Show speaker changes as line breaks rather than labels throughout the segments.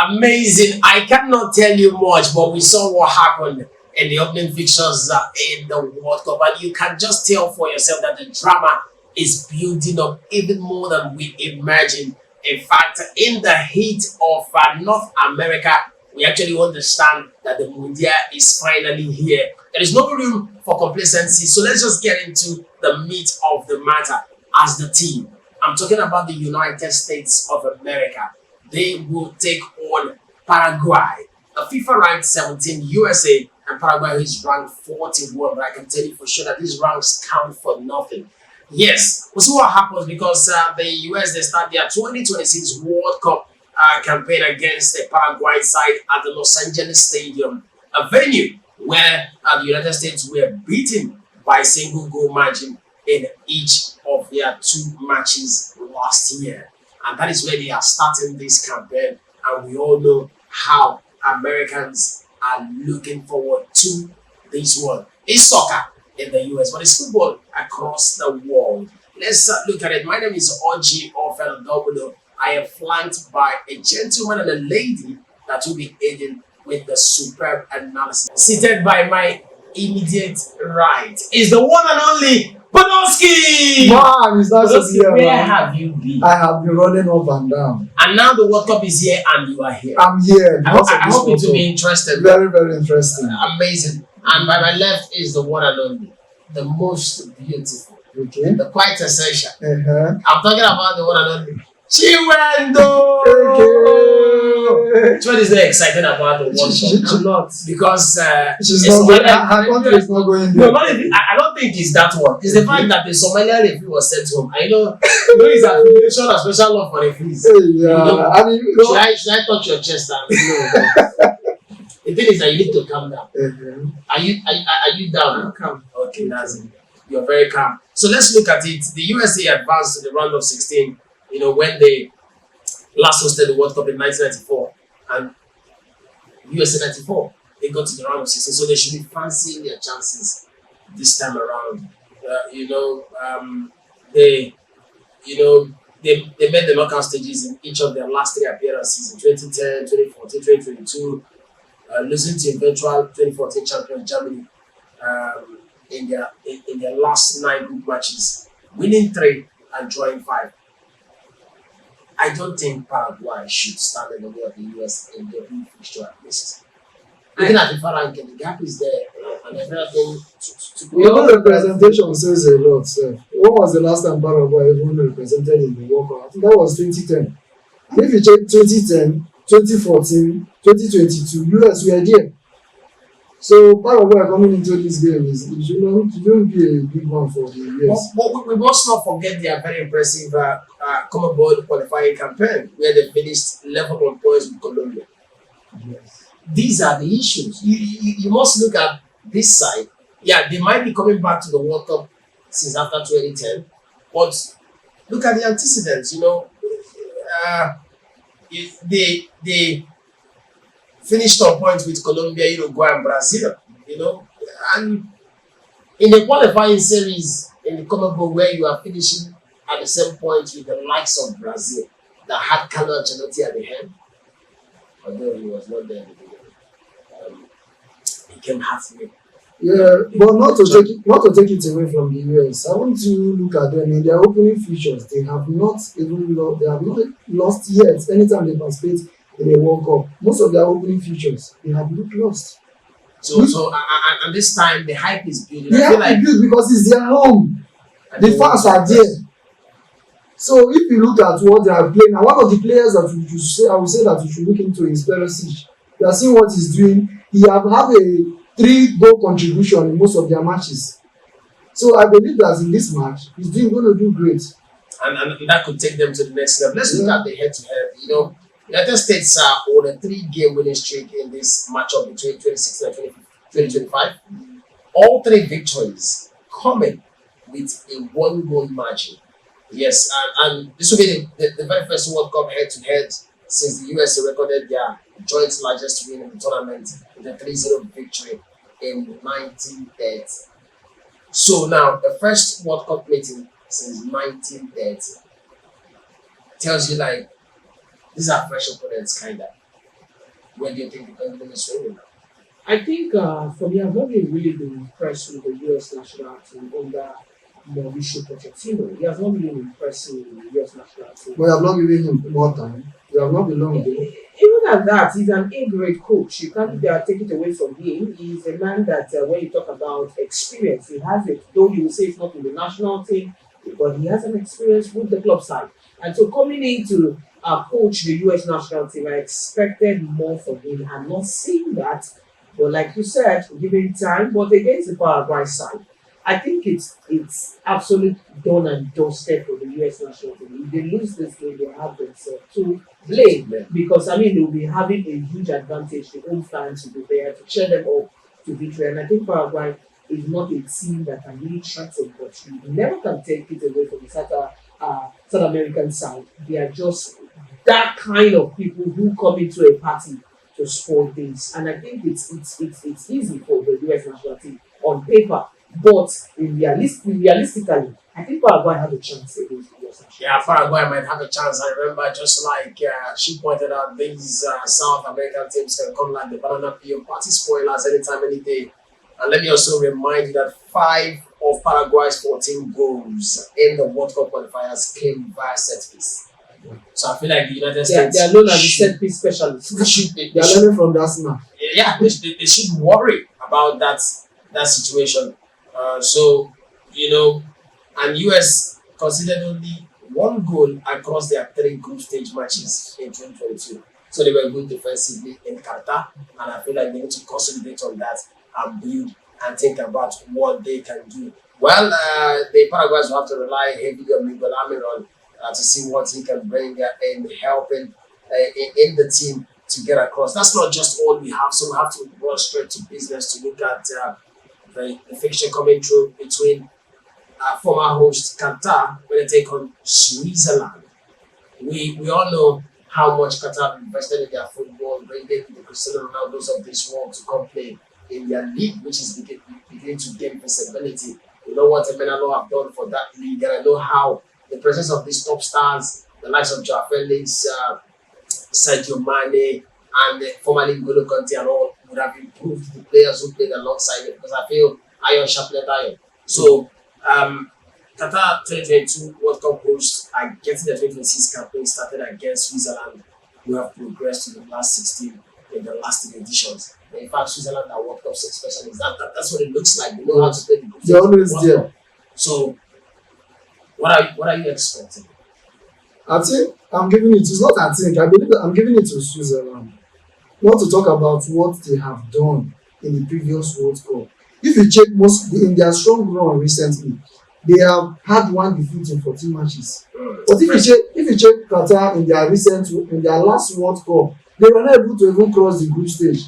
Amazing. I cannot tell you much, but we saw what happened in the opening fixtures in the World Cup, and you can just tell for yourself that the drama is building up even more than we imagined. In fact, in the heat of North America, we actually understand that the Mundial is finally here. There is no room for complacency, so let's just get into the meat of the matter as the team. I'm talking about the United States of America. They will take on Paraguay. A FIFA ranked 17, USA and Paraguay is ranked 41, but I can tell you for sure that these ranks count for nothing. Yes, we'll see what happens because the US, they start their 2026 World Cup campaign against the Paraguay side at the Los Angeles Stadium, a venue where the United States were beaten by single goal margin in each of their 2 matches last year. And that is where they are starting this campaign. And we all know how Americans are looking forward to this one. It's soccer in the US, but it's football across the world. Let's look at it. My name is Oji Ofel. I am flanked by a gentleman and a lady that will be aiding with the superb analysis. Seated by my immediate right is the one and only Podolski!
Man, it's nice to be here,
where
man.
have you been?
I have been running up and down.
And now the World Cup is here and you are here.
I'm here.
I hope it will be interesting.
Very, very interesting.
Amazing. And by my left is the one and only, the most beautiful, the quite essential. I'm talking about the one and only Chiwendo! What is very exciting about the World Cup? I'm not. Because
she's not going, her country is not going there.
No, I don't think it's that one. It's the fact that the Somalian referee was sent home. I know his affiliation and special love for referees.
I mean,
should I touch your chest? The thing is that you need to calm down. Are you down?
I'm calm.
Okay, that's it. You're very calm. So let's look at it. The USA advanced to the round of 16. You know, when they last hosted the World Cup in 1994, and USA 94, they got to the round of 16. So they should be fancying their chances this time around. They made the knockout stages in each of their last 3 appearances in 2010, 2014, 2022. Losing to eventual 2014 champion Germany in their last 9 group matches, winning 3 and drawing 5. I don't think Paraguay should stand in the way of the US in the opening fixture at least. Looking at the FIFA ranking, the gap is there, and everything.
Your representation says a lot, sir. When was the last time Paraguay even represented in the World Cup? I think that was 2010. And if you check 2010, 2014, 2022, US were there. So Paraguay coming into this game it shouldn't be a big one for the US.
But we must not forget their very impressive Common Board qualifying campaign where they finished level on points with Colombia.
Yes.
These are the issues. You must look at this side. Yeah, they might be coming back to the World Cup since after 2010, but look at the antecedents. They finished on points with Colombia, Uruguay, and Brazil. And in the qualifying series in the Common Bowl where you are finishing at the same point with the likes of Brazil that had Carlo Ancelotti at the head, although he was not there in the beginning. He came halfway.
Yeah, but not to take it away from the US. I want to look at them in their opening features. They have not lost yet. Anytime they participate in a World Cup, most of their opening features they have looked lost.
So and this time the hype is building.
The hype is built because it's their home. The fans are there. So if you look at what they are playing, and one of the players that I would say that you should look into is Perisic. You are seeing what he's doing. He have a 3-goal contribution in most of their matches. So I believe that in this match, he's going to do great.
And that could take them to the next level. Let's look at the head-to-head. United States are on a 3-game winning streak in this matchup between 2016 and 2025. All 3 victories coming with a 1-goal margin. Yes, and this will be the very first World Cup head-to-head since the US recorded their joint largest win in the tournament with a 3-0 victory in 1930. So now, the first World Cup meeting since 1930 tells you these are fresh opponents, kinda. Where do you think the pendulum is swinging now?
I think for me, I've not really been impressed with the US national team under Mauricio Pochettino. He has not been impressing with the US national team.
But you have not given him more time. You have not been long with him.
Even at that, he's an A-grade coach. You can't take it away from him. He's a man that, when you talk about experience, he has it. Though you will say it's not in the national team, but he has an experience with the club side. And so coming in to coach the US national team, I expected more from him. I'm not saying that, but like you said, giving time. But against the Paraguay side, I think it's absolute done and dusted for the US national team. If they lose this game, they have themselves to blame because I mean they'll be having a huge advantage. The home fans will be there to cheer them up to victory. And I think Paraguay is not a team that can really threaten, but you never can take it away from the South American side. They are just that kind of people who come into a party to spoil things. And I think it's easy for the US national team on paper. But realistically, I think Paraguay have a chance against the US.
Yeah, Paraguay might have a chance. I remember just like she pointed out, these South American teams can come like the banana peel party spoilers anytime, any day. And let me also remind you that 5 of Paraguay's 14 goals in the World Cup qualifiers came via set piece. So I feel like the United States
they are known as the set piece specialists.
They are learning from that now.
Yeah, they should worry about that situation. So, and US considered only 1 goal across their 3 group stage matches in 2022. So they were good defensively in Qatar, and I feel like they need to consolidate on that and build and think about what they can do. Well, the Paraguayans will have to rely heavily on Miguel Almiron to see what he can bring in helping in the team to get across. That's not just all we have, so we have to run straight to business to look at the fixture coming through between former host Qatar when they take on Switzerland. We all know how much Qatar invested in their football, bringing the Cristiano Ronaldos of this world to come play in their league, which is beginning to gain visibility. You know what Emenalo have done for that league, and I know how the presence of these top stars, the likes of Joao Felix, Sadio Mane, and formerly N'Golo Kante and all, would have improved the players who played alongside it, because I feel iron sharpened iron. So Qatar 2022 World Cup hosts are getting the 2026 campaign started against Switzerland, who have progressed to the last 16 in the last 3 editions. In fact, Switzerland are World Cup specialists. That's what it looks like. They know how to play the group.
They're always there.
So what are you expecting?
I think I'm giving it. It's not I think. I believe that I'm giving it to Switzerland. Not to talk about what they have done in the previous World Cup. If you check most in their strong run recently, they have had 1 defeat in 14 matches. But if you check Qatar in their last World Cup, they were not able to even cross the group stage.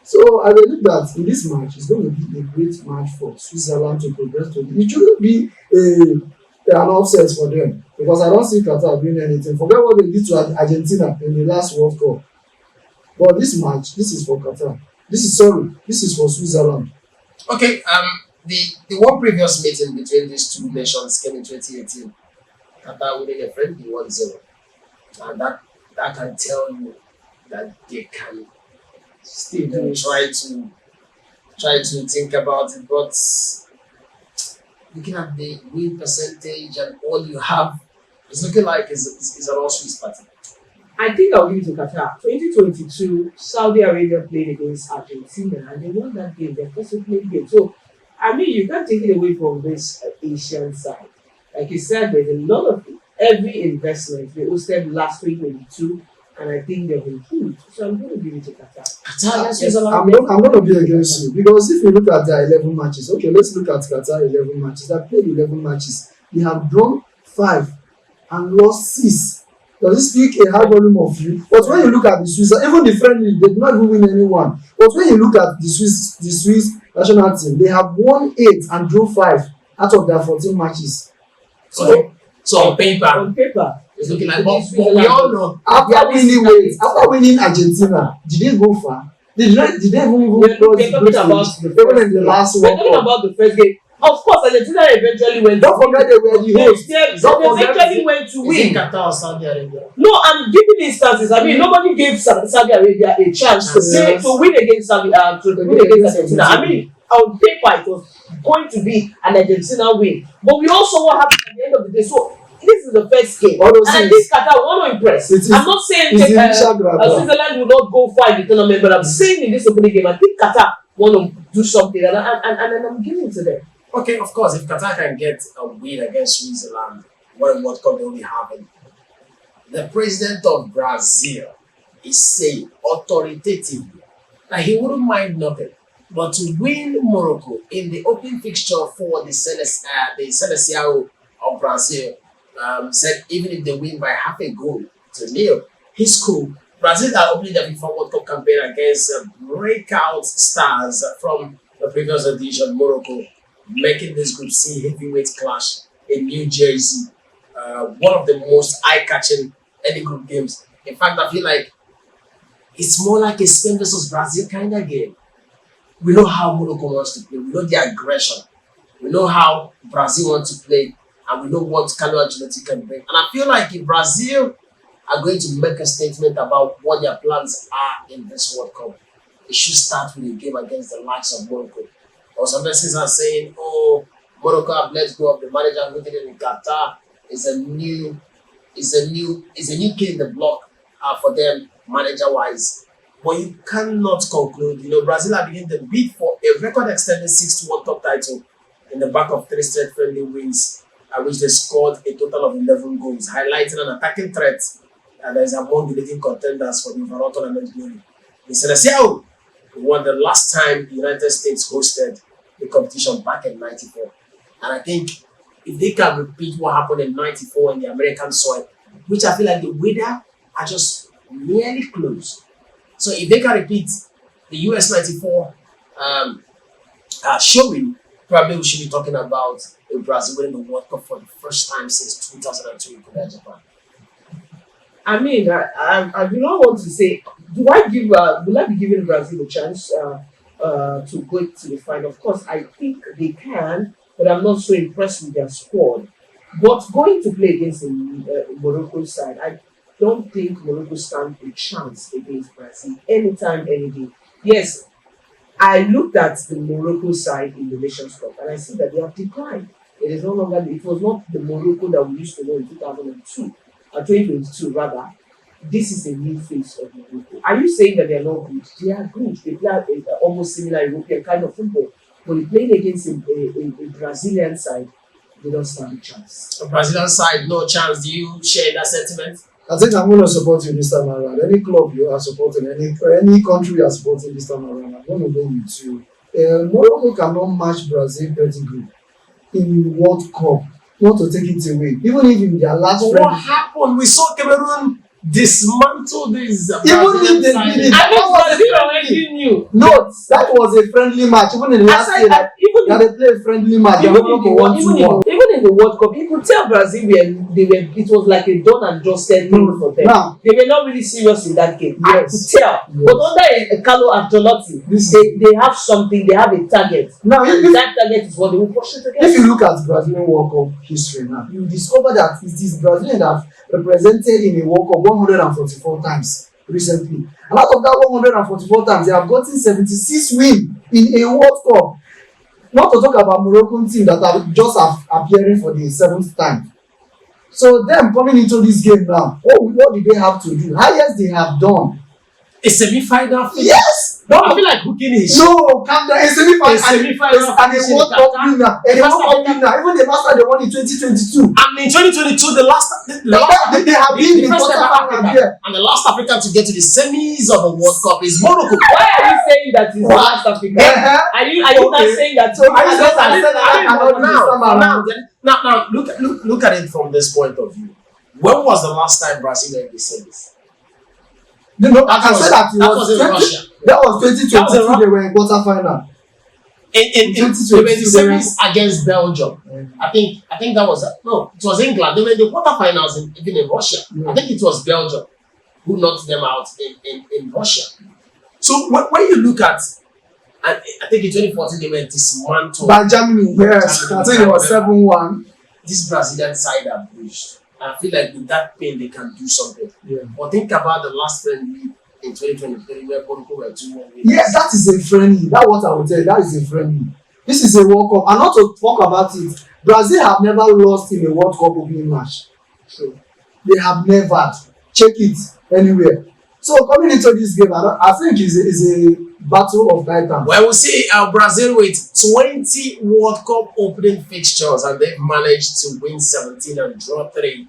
So I believe that in this match, it's going to be a great match for Switzerland to progress to. It shouldn't be an upset for them, because I don't see Qatar doing anything. Forget what they did to Argentina in the last World Cup. But this match, this is for Qatar. This is for Switzerland.
Okay, the one previous meeting between these 2 nations came in 2018. Qatar winning a friendly 1-0. And that can tell you that they can still try to think about it. But looking at the win percentage and all you have, it's looking like it's an all-Swiss party.
I think I'll give it to Qatar. 2022, Saudi Arabia played against Argentina and they won that game. Their first playing game. So, I mean, you can't take it away from this Asian side. Like you said, there's a lot of heavy investment. They hosted last week 22, and I think they've improved. So I'm going to give it to Qatar.
I'm going to be against you, because if you look at their 11 matches, okay, let's look at Qatar 11 matches. They played 11 matches. They have drawn 5 and lost 6. Does it speak a high volume of you? But when you look at the Swiss, even the friendly, they did not even win anyone. But when you look at the Swiss national team, they have won 8 and drew 5 out of their 14 matches.
So on paper, it's looking like. But we all know
after winning Argentina, did they go far? Did they even cross the
talking about
even in the last
We're
World
talking
Cup?
about the first game. Of course, Argentina eventually went.
Don't forget they were the host.
They eventually went to
Is
win.
it Qatar or Saudi Arabia?
No, I'm giving instances. I mean, nobody gave Saudi Arabia a chance to win against Argentina. I mean, on paper it was going to be an Argentina win, but we also what happened at the end of the day. So this is the first game, and I think Qatar want to impress. I'm not saying Switzerland will not go far in the tournament, but I'm saying in this opening game, I think Qatar want to do something, and I'm giving it to them.
Okay, of course, if Qatar can get a win against Switzerland, what World Cup they will be having. The president of Brazil is saying authoritatively that he wouldn't mind nothing but to win Morocco in the opening fixture for the Seleção of Brazil. Said even if they win by half a goal to nil, he's cool. Brazil are opening the FIFA World Cup campaign against breakout stars from the previous edition, Morocco, making this Group C heavyweight clash in New Jersey one of the most eye-catching any group games. In fact, I feel like it's more like a Spain versus Brazil kind of game. We know how Morocco wants to play. We know the aggression. We know how Brazil wants to play. And we know what Carlo Ancelotti can bring. And I feel like if Brazil are going to make a statement about what their plans are in this World Cup, it should start with a game against the likes of Morocco. Or some persons are saying, oh, Morocco have let go of the manager who did it in Qatar. It's a new kid in the block for them manager-wise. But you cannot conclude. You know, Brazil are beginning to bid for a record-extended 6th World Cup title in the back of 3 straight friendly wins, at which they scored a total of 11 goals, highlighting an attacking threat that is among the leading contenders for the overall tournament glory. The Seleção won the last time the United States hosted the competition back in '94. And I think if they can repeat what happened in '94 in the American soil, which I feel like the weather are just nearly close. So if they can repeat the US '94 showing, probably we should be talking about Brazil winning the World Cup for the first time since 2002 in Korea, Japan.
I mean, I do not want to say, will I be giving Brazil a chance to go to the final? Of course, I think they can, but I'm not so impressed with their squad. But going to play against the Morocco side, I don't think Morocco stand a chance against Brazil anytime, any day. Yes, I looked at the Morocco side in the Nations Cup and I see that they have declined. It is no longer, it was not the Morocco that we used to know in 2022 rather. This is a new face of Morocco. Are you saying that they are not good? They are good. They play almost similar European kind of football. But playing against a Brazilian side, they don't stand a chance.
A Brazilian side, no chance. Do you share that sentiment?
I think I'm going to support you this time around. Any club you are supporting, any country you are supporting this time around, I'm going to go with you. Morocco cannot match Brazil pedigree in World Cup. Not to take it away. Even if in their last
what happened? We saw Cameroon dismantle this
Even if they did it,
I know Brazil already knew.
No, that was a friendly match. Even in the last year, they played a friendly match.
Even in the World Cup, you could tell Brazil it was like a done and dusted thing for them.
Now,
they were not really serious in that game.
Yes.
I could tell. Yes. But under Carlo Ancelotti, they have something. They have a target. Now, that target is what they will push it against.
If you look at Brazilian World Cup history now, you discover that it is Brazilian that have represented in a World Cup 144 times recently. And out of that 144 times, they have gotten 76 wins in a World Cup. Not to talk about Moroccan team that are just appearing for the 7th time. So them coming into this game now, what do they have to do? Highest they have done.
A semi-final.
Yes.
No, I feel like cooking is.
No, calm down. A semi-final and a World Cup winner. And a World Cup winner. Even the master they won in 2022.
And in 2022, they
have been in the quarterfinal here.
And the last African to get to the semis of the World Cup is Morocco.
Why are you saying that is the last African? Are you not saying that?
So
now look at it from this point of view. When was the last time Brazil made the semis?
No, I can say that
was in Russia.
That was 2022. They were in quarterfinal.
In 2022, they were in the semis against Belgium. I think that was no. It was England. They were in the quarterfinals even in Russia. I think it was Belgium who knocked them out in Russia. So when you look at And I think in 2014 they were dismantled
by Germany, yes. I think it was 7-1.
This Brazilian side are bruised. I feel like with that pain they can do something.
Yeah.
But think about the last friendly in 2023 where Morocco were 2-1.
Yes, that is a friendly. That's what I would tell you. That is a friendly. This is a World Cup. And not to talk about it, Brazil have never lost in a World Cup opening match.
True.
They have never. Check it anywhere. So coming into this game, I think is a battle of titans.
Well, we'll see Brazil with 20 World Cup opening fixtures and they've managed to win 17 and draw 3.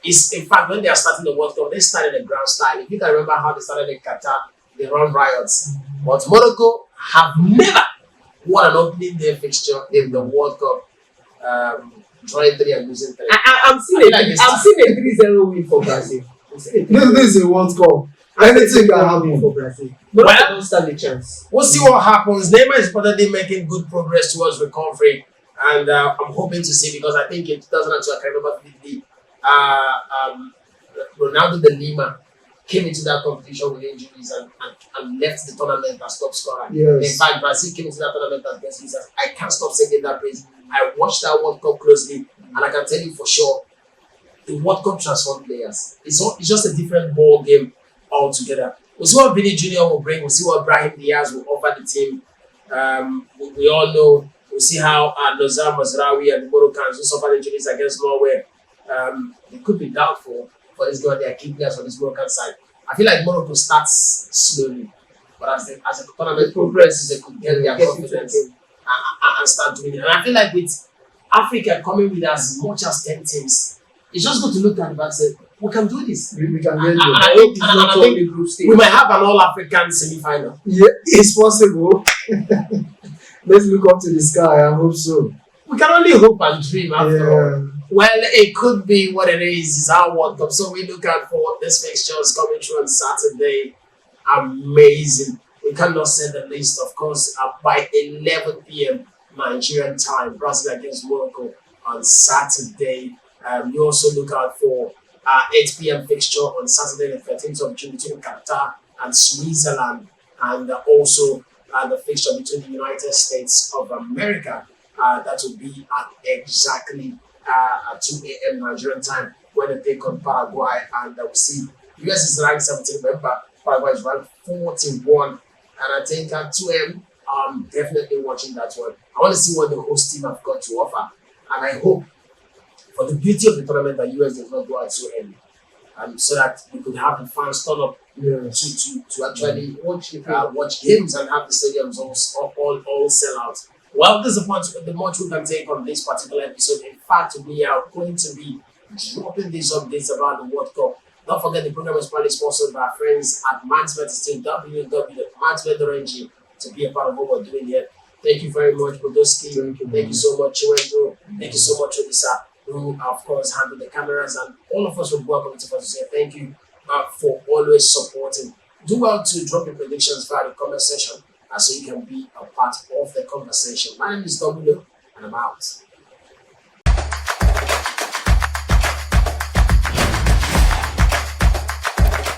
It's, in fact, when they are starting the World Cup, they started in ground style. If you can remember how they started in Qatar, they run riots. But Morocco have never won an opening day fixture in the World Cup, drawing 3 and losing 3.
I'm seeing a 3-0 win for Brazil.
This is a World Cup. Anything can happen
for Brazil. But I don't stand a chance.
We'll see what happens. Neymar is reportedly making good progress towards recovery, and I'm hoping to see, because I think in 2002, I can remember vividly, Ronaldo de Lima came into that competition with injuries and left the tournament as top scorer.
Yes.
In fact, Brazil came into that tournament as best users. I can't stop singing that praise. I watched that World Cup closely, and I can tell you for sure, the World Cup transformed players. It's just a different ball game altogether. We'll see what Vinny Jr. will bring. We'll see what Brahim Diaz will offer the team. We all know. We'll see how Nozar Mazraoui and the Moroccans who suffered injuries against Norway. It could be doubtful for this guy, their key players on this Moroccan side. I feel like Morocco starts slowly, but as the tournament progresses, they could get their confidence and start doing it. And I feel like with Africa coming with as much as 10 teams, it's just good to look at it and say, we can do this.
We can get
I think we might have an all-African semi-final.
Yeah, it's possible. Let's look up to the sky. I hope so.
We can only hope and dream after all. Well, it could be what it is. It's our World Cup. So we look out for this fixtures coming through on Saturday. Amazing. We cannot say the least, of course, by 11 p.m. Nigerian time, Brazil against Morocco on Saturday. You also look out for 8 p.m. fixture on Saturday, the 13th of June between Qatar and Switzerland, and also the fixture between the United States of America. That will be at exactly 2 a.m. Nigerian time when they take on Paraguay, and we see US is ranked 17. Remember, Paraguay is ranked 41, and I think at 2 a.m. I'm definitely watching that one. I want to see what the host team have got to offer, and I hope for the beauty of the tournament that US does not go out so early, so that we could have the fans turn up to actually watch games and have the stadiums all sell out. Well, this is the much we can take on this particular episode. In fact, we are going to be dropping these updates about the World Cup. Don't forget the program is proudly sponsored by our friends at Maxbet. Stay www.maxbet.ng to be a part of what we're doing here. Thank you very much, Bodoski. Thank you so much, Chiwendo. Thank you so much, Odisa, who, of course, handle the cameras, and all of us from welcome to say thank you for always supporting. Do well to drop your predictions via the comment section so you can be a part of the conversation. My name is Domino, and I'm out.